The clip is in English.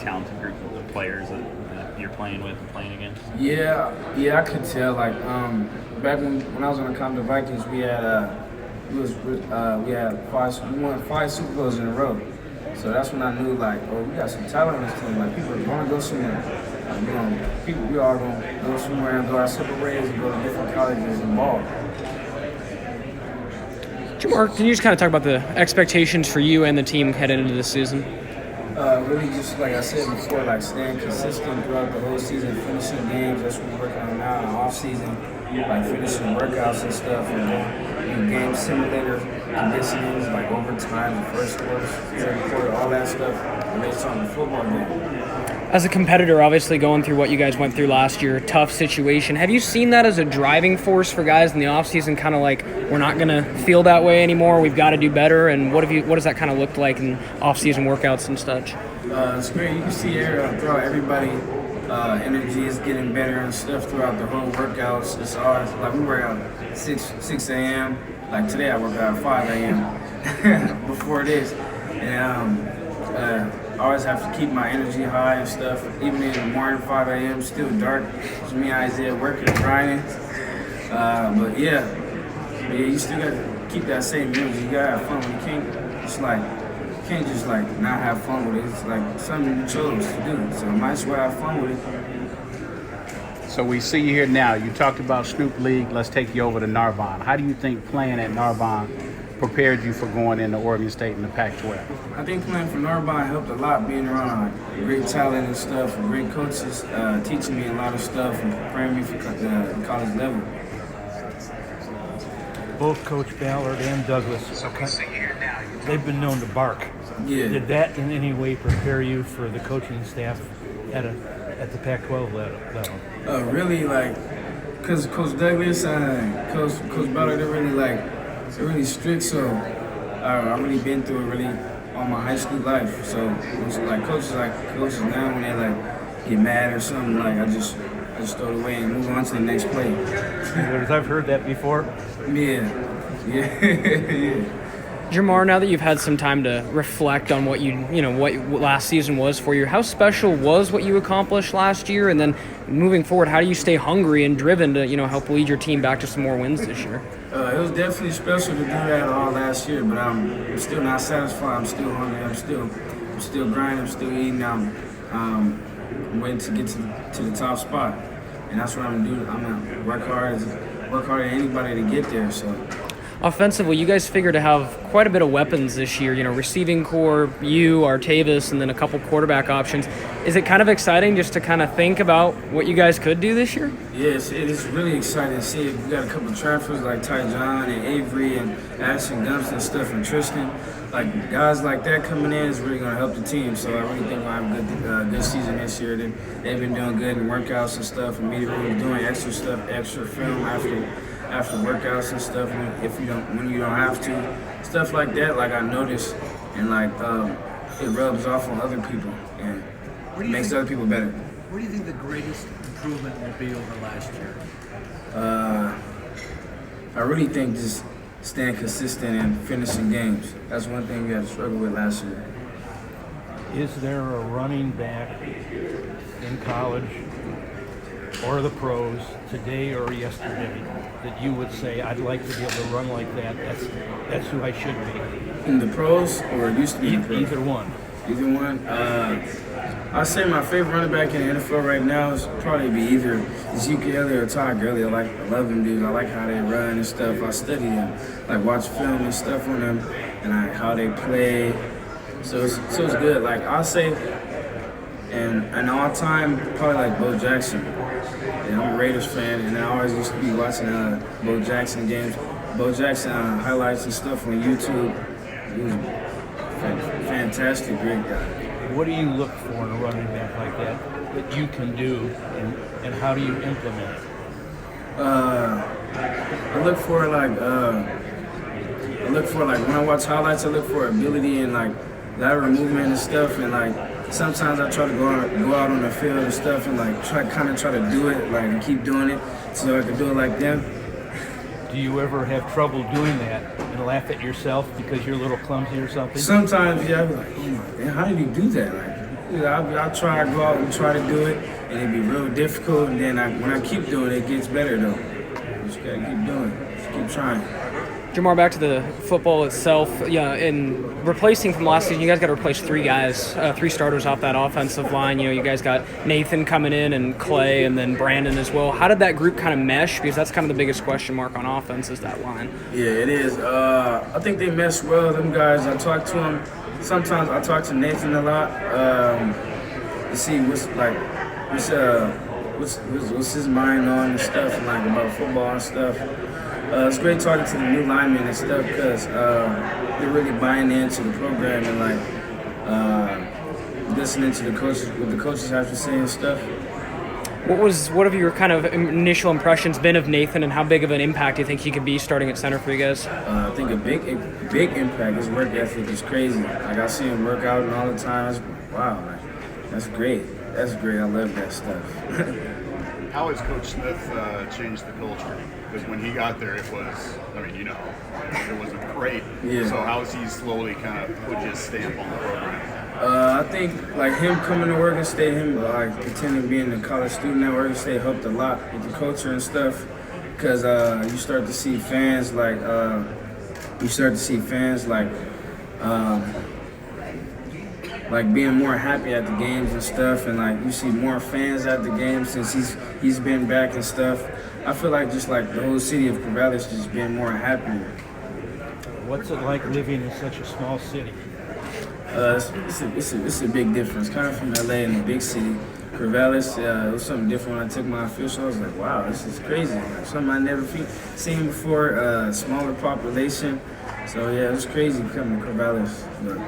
talented group of players that you're playing with and playing against? Yeah, I could tell. Like back when I was on the Compton Vikings, we had we won 5 Super Bowls in a row. So that's when I knew like, oh, we got some talent on this team. Like people want to go somewhere. We all gonna go somewhere and go our separate ways and go to different colleges and ball. Jermar, can you just kind of talk about the expectations for you and the team heading into this season? Really just like I said before, like staying consistent throughout the whole season, finishing games. That's what we're working on now in the off season, like finishing workouts and stuff, and then game simulator conditionings, like overtime, the first quarter, third quarter, all that stuff relates on the football game. As a competitor, obviously going through what you guys went through last year, tough situation. Have you seen that as a driving force for guys in the offseason, kind of like, we're not going to feel that way anymore, we've got to do better? And what does that kind of look like in offseason workouts and such? It's great. You can see throughout everybody, energy is getting better and stuff throughout the whole workouts. It's always, like we work out 6 a.m. Like today I work out at 5 a.m. before this. And I always have to keep my energy high and stuff. Even in the morning, 5 a.m., still dark. It's me and Isaiah working and grinding. But yeah, you still got to keep that same energy. You got to have fun. You can't just like not have fun with it. It's like something you chose to do. So might as well have fun with it. So we see you here now. You talked about Snoop League. Let's take you over to Narbonne. How do you think playing at Narbonne prepared you for going into Oregon State in the Pac-12? I think playing for Narbonne helped a lot, being around great talent and stuff, and great coaches teaching me a lot of stuff and preparing me for the college level. Both Coach Ballard and Douglas, they've been known to bark. Yeah. Did that in any way prepare you for the coaching staff at the Pac-12 level? Really, like, because Coach Douglas and Coach Ballard, they're really strict, so I've really been through it really all my high school life. So it's like coaches now, when they like get mad or something, like I just throw it away and move on to the next play. I've heard that before. Yeah. Jermar, now that you've had some time to reflect on what what last season was for you, how special was what you accomplished last year? And then moving forward, how do you stay hungry and driven to help lead your team back to some more wins this year? It was definitely special to do that all last year, but I'm still not satisfied. I'm still hungry. I'm still grinding. I'm still eating. I'm waiting to get to the top spot, and that's what I'm gonna do. I'm gonna work harder than anybody to get there. So. Offensively, you guys figure to have quite a bit of weapons this year, receiving core, you, Artavis, and then a couple quarterback options. Is it kind of exciting just to kind of think about what you guys could do this year? Yes, it is really exciting to see. We got a couple of transfers like Ty John and Avery and Ashton Gumps and stuff and Tristan. Like guys like that coming in is really going to help the team. So I really think we'll have a good season this year. They've been doing good in workouts and stuff, and media rooms doing extra stuff, extra film after workouts and stuff when you don't have to, stuff like that. Like I noticed, and like it rubs off on other people and makes other people better. What do you think the greatest improvement will be over last year? I really think just staying consistent and finishing games. That's one thing we had to struggle with last year. Is there a running back in college or the pros today or yesterday that you would say, I'd like to be able to run like that? That's who I should be. In the pros, or it used to be in the pros? Either one. Either one. I'd say my favorite running back in the NFL right now is probably be either Ezekiel or Todd Gurley. I love them dudes. I like how they run and stuff. I study them, like watch film and stuff on them, and how they play. So it's good. Like I'll say, and an all-time probably like Bo Jackson. And I'm a Raiders fan, and I always used to be watching Bo Jackson games. Bo Jackson highlights and stuff on YouTube. He was fantastic, great guy. What do you look for in a running back like that you can do, and how do you implement it? I look for when I watch highlights, I look for ability and like lateral movement and stuff, and like sometimes I try to go out on the field and stuff and like try to do it, like and keep doing it so I can do it like them. Do you ever have trouble doing that and laugh at yourself because you're a little clumsy or something? Sometimes, yeah, I'd be like, oh my man, how did you do that? Like, I'll try to go out and try to do it, and it'd be real difficult. And then when I keep doing it, it gets better though. Just gotta keep doing it. Just keep trying. Jermar, back to the football itself. Yeah, in replacing from last season, you guys got to replace 3 guys, 3 starters off that offensive line. You guys got Nathan coming in and Clay and then Brandon as well. How did that group kind of mesh? Because that's kind of the biggest question mark on offense is that line. Yeah, it is. I think they mesh well. Them guys, I talk to them. Sometimes I talk to Nathan a lot to see what's his mind on and stuff, and like about football and stuff. It's great talking to the new linemen and stuff because they're really buying into the program and listening to the coaches, what the coaches have to say and stuff. What have your kind of initial impressions been of Nathan, and how big of an impact do you think he could be starting at center for you guys? I think a big impact. His work ethic is crazy. Like I see him work out and all the time. Wow, that's great. That's great. I love that stuff. How has Coach Smith changed the culture? Because when he got there, it was, it wasn't great. Yeah. So how has he slowly kind of put his stamp on the program? I think like him coming to Oregon State, him continuing being a college student at Oregon State helped a lot with the culture and stuff. Because you start to see fans like being more happy at the games and stuff, and like you see more fans at the games since he's been back and stuff. I feel like just like the whole city of Corvallis just being more happier. What's it like living in such a small city? It's a big difference. Coming from LA in a big city, Corvallis, it was something different when I took my official. I was like, wow, this is crazy. Like, something I never seen before. Smaller population, so yeah, it was crazy coming to Corvallis. But